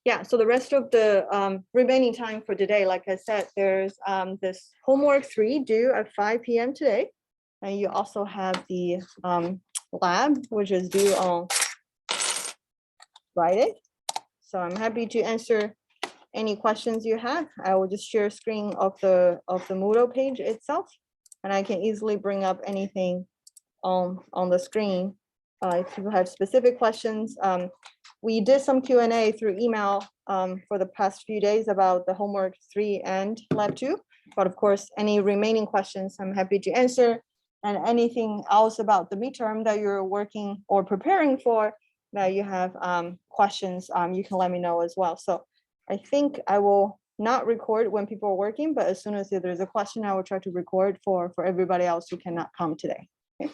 Yeah, so the rest of the remaining time for today, like I said, there's this homework 3 due at 5 p.m. today. And you also have the lab, which is due on Friday. So I'm happy to answer any questions you have. I will just share a screen of the Moodle page itself, and I can easily bring up anything on the screen. If you have specific questions, we did some Q&A through email for the past few days about the homework 3 and lab 2. But of course, any remaining questions I'm happy to answer, and anything else about the midterm that you're working or preparing for that you have questions, you can let me know as well. So I think I will not record when people are working, but as soon as there's a question, I will try to record for everybody else who cannot come today. Okay.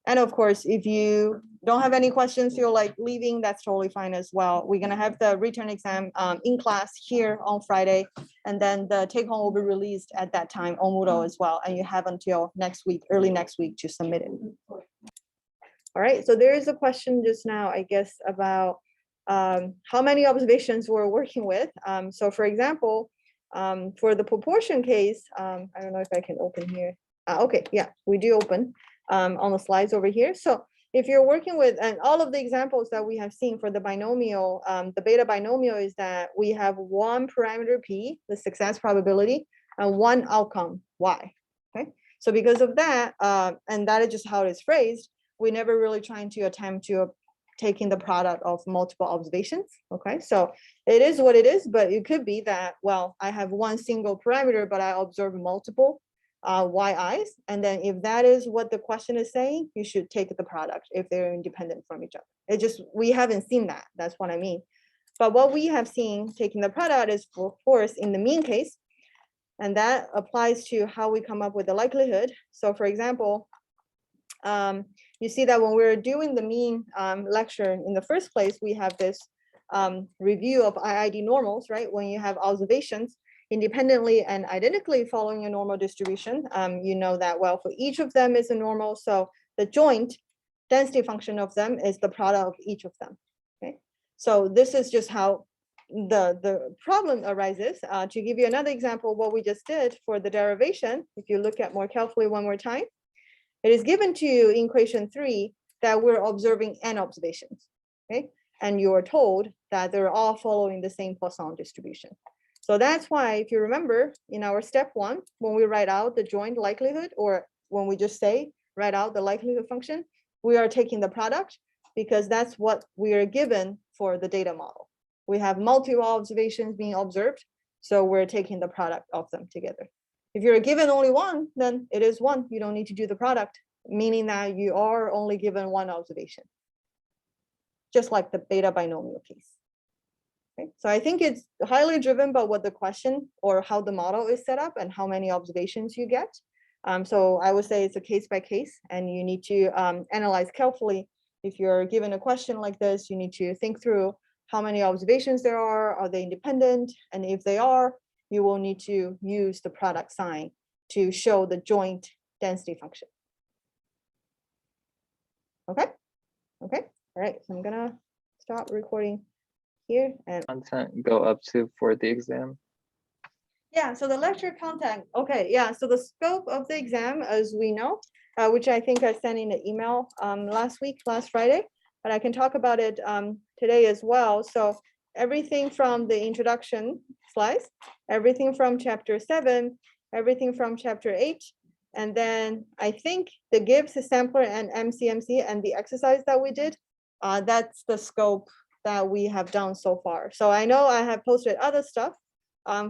And of course, if you don't have any questions, feel like leaving, that's totally fine as well. We're gonna have the return exam in class here on Friday, and then the take home will be released at that time on Moodle as well. And you have until next week, early next week, to submit it. All right, so there is a question just now, I guess, about how many observations we're working with. So for example, for the proportion case, I don't know if I can open here. Okay, yeah, we do open on the slides over here. So if you're working with, and all of the examples that we have seen for the binomial, the beta binomial is that we have one parameter P, the success probability, and one outcome Y, okay? So because of that, and that is just how it is phrased, we never really trying to attempt to taking the product of multiple observations, okay? So it is what it is, but it could be that, well, I have one single parameter, but I observe multiple yi's, and then if that is what the question is saying, you should take the product if they're independent from each other. It just, we haven't seen that, that's what I mean. But what we have seen taking the product is, of course, in the mean case, and that applies to how we come up with the likelihood. So for example, you see that when we're doing the mean lecture in the first place, we have this review of IID normals, right? When you have observations independently and identically following a normal distribution, you know that, well, for each of them is a normal, so the joint density function of them is the product of each of them, okay? So this is just how the problem arises. To give you another example, what we just did for the derivation, if you look at more carefully one more time, it is given to you in equation 3 that we're observing n observations, okay? And you're told that they're all following the same Poisson distribution. So that's why, if you remember, in our step 1, when we write out the joint likelihood, or when we just say, write out the likelihood function, we are taking the product because that's what we are given for the data model. We have multiple observations being observed, so we're taking the product of them together. If you're given only one, then it is one. You don't need to do the product, meaning that you are only given one observation, just like the beta binomial case. Okay. So I think it's highly driven by what the question or how the model is set up and how many observations you get. So I would say it's a case by case, and you need to analyze carefully. If you're given a question like this, you need to think through how many observations there are they independent? And if they are, you will need to use the product sign to show the joint density function. Okay, okay, all right, so I'm gonna stop recording here. And content go up to for the exam? Yeah, so the lecture content, okay, yeah, so the scope of the exam, as we know, which I think I sent in an email last Friday, but I can talk about it today as well. So everything from the introduction slides, everything from chapter 7, everything from chapter 8, and then I think the Gibbs sampler and MCMC and the exercise that we did, that's the scope that we have done so far. So I know I have posted other stuff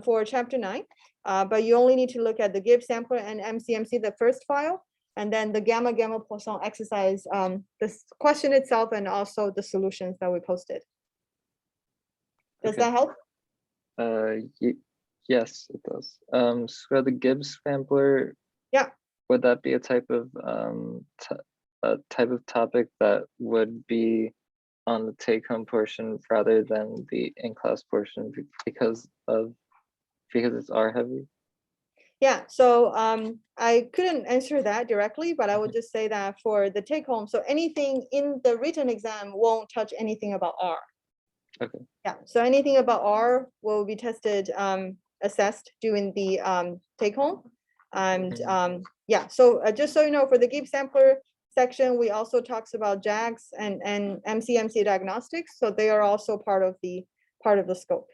for chapter 9, but you only need to look at the Gibbs sampler and MCMC, the first file, and then the gamma Poisson exercise, the question itself, and also the solutions that we posted. Does Okay. that help? Yes, it does. So the Gibbs sampler, yeah, would that be a type of topic that would be on the take-home portion rather than the in-class portion because it's R heavy? Yeah, so I couldn't answer that directly, but I would just say that for the take home, so anything in the written exam won't touch anything about R. Okay. Yeah, so anything about R will be tested, assessed during the take home. And yeah, so just so you know, for the Gibbs sampler section, we also talks about JAGs and MCMC diagnostics. So they are also part of the scope.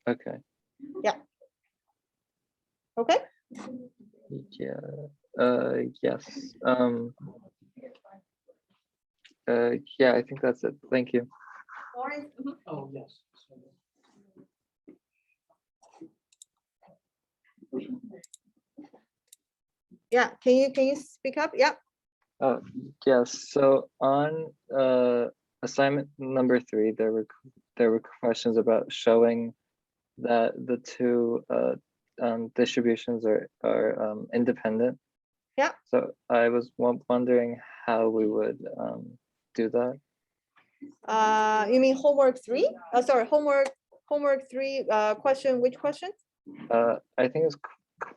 Okay. Okay. Yeah. Yes. Yeah, I think that's it. Thank you. Oh, yes. Yeah, can you speak up? Yeah. Oh, yes. So on assignment number 3, there were questions about showing that the two distributions are independent. Yeah. So I was wondering how we would do that. You mean homework 3? Sorry, homework 3, question, which question? I think it's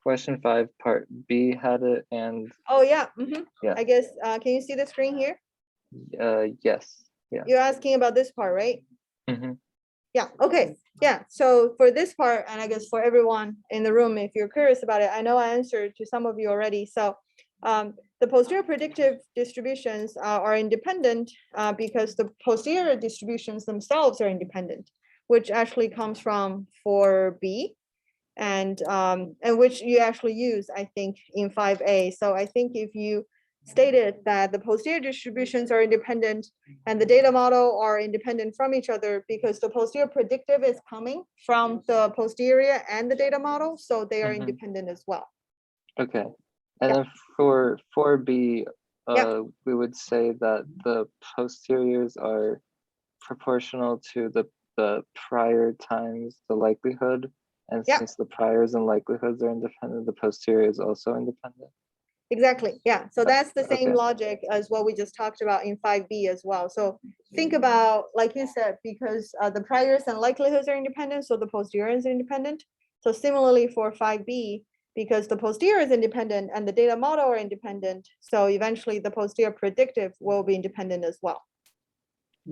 question 5, part B had it, and Oh, yeah. Yeah. I guess, can you see the screen here? yes. Yeah. You're asking about this part, right? Mhm. Yeah, okay. Yeah, so for this part, and I guess for everyone in the room, if you're curious about it, I know I answered to some of you already. So the posterior predictive distributions are independent because the posterior distributions themselves are independent, which actually comes from 4B. And which you actually use, I think, in 5A. So I think if you stated that the posterior distributions are independent and the data model are independent from each other because the posterior predictive is coming from the posterior and the data model, so they are Mhm. independent as well. Okay. And Yeah. then for 4B, Yeah. we would say that the posteriors are proportional to the prior times the likelihood. And Yeah. since the priors and likelihoods are independent, the posterior is also independent. Exactly, yeah. So that's the same Okay. logic as what we just talked about in 5B as well. So think about, like you said, because the priors and likelihoods are independent, so the posterior is independent. So similarly for 5B, because the posterior is independent and the data model are independent, so eventually the posterior predictive will be independent as well.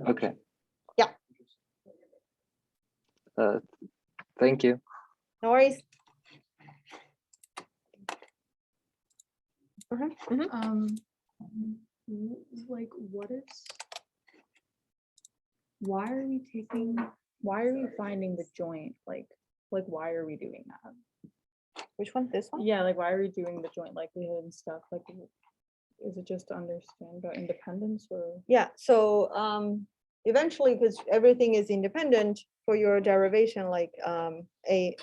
Okay. Yeah. Thank you. No worries. Like what is, why are we finding the joint? Like why are we doing that? Which one, this one? Yeah, like why are we doing the joint likelihood and stuff? Like, is it just to understand about independence or? Yeah, so eventually, because everything is independent for your derivation, like A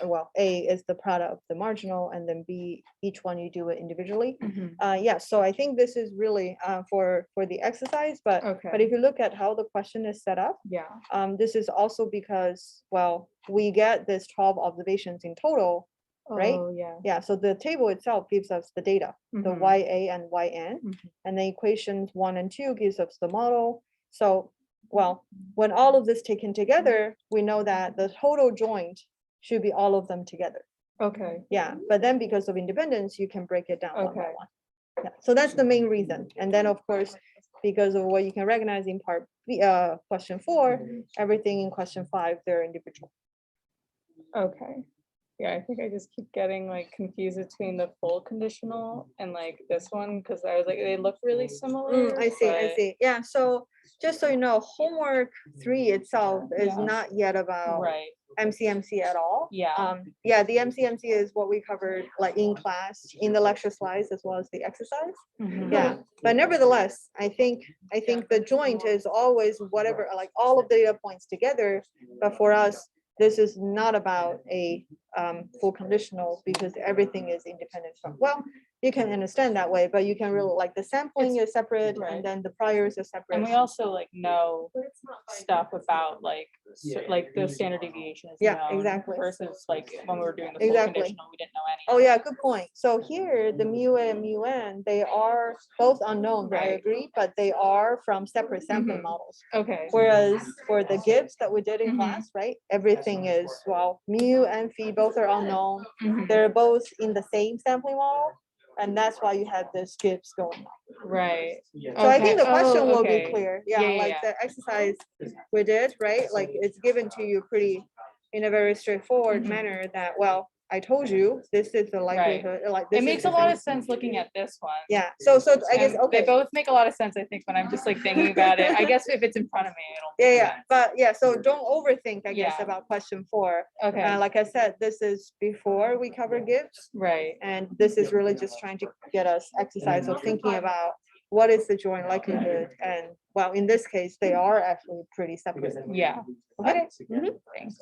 is the product of the marginal, and then B, each one you do it individually. Yeah, so I think this is really for the exercise, but Okay. if you look at how the question is set up, Yeah. this is also because, well, we get this 12 observations in total, right? Oh, yeah. Yeah, so the table itself gives us the data, the Mhm. YA and YN, Mhm. and the equations 1 and 2 gives us the model. So, well, when all of this taken together, we know that the total joint should be all of them together. Okay. Yeah, but then because of independence, you can break it down one by Okay. one. Yeah, so that's the main reason. And then of course, because of what you can recognize in part B, question 4, everything in question 5, they're individual. Okay. Yeah, I think I just keep getting like confused between the full conditional and like this one because I was like, they look really similar. I see, I but- see. Yeah, so just so you know, homework 3 itself is Yeah. not yet about Right. MCMC at all. Yeah. Yeah, the MCMC is what we covered like in class, in the lecture slides, as well as the exercise. Mhm. Yeah, but nevertheless, I think the joint is always whatever, like all of the data points together. But for us, this is not about a full conditional because everything is independent from, well, you can understand that way, but you can really, like, the sampling is separate right. and then the priors are separate. And we also like know stuff about like like the standard deviation is Yeah, known exactly. versus like when we were doing the full Exactly. conditional, we didn't know Oh, anything. yeah, good point. So here, the mu A and mu N, they are both unknown, I Right. agree, but they are from separate sampling Mhm. models. Okay. Whereas for the Gibbs that we did in Mhm. class, right, everything is, well, mu and phi both are unknown. Mhm. They're both in the same sampling model, and that's why you have this Gibbs going on. Right. So I think the question will be okay. clear. Yeah, Yeah, yeah, like yeah. the exercise we did, right? Like it's given to you pretty, in a very straightforward Mhm. manner that, well, I told you, this is the likelihood, like this It is makes the a lot thing. of sense looking at this one. Yeah, so I guess, And okay. They both make a lot of sense, I think, when I'm just like thinking about it. I guess if it's in front of me, it'll. Yeah, make yeah, sense. but yeah, so don't overthink, I guess, Yeah. about question 4. Okay, Like I said, this is before we cover Gibbs, right. and this is really just trying to get us exercise of thinking about what is the joint likelihood, and well, in this case, they are actually pretty separate. Yeah. Okay. Okay. Thanks.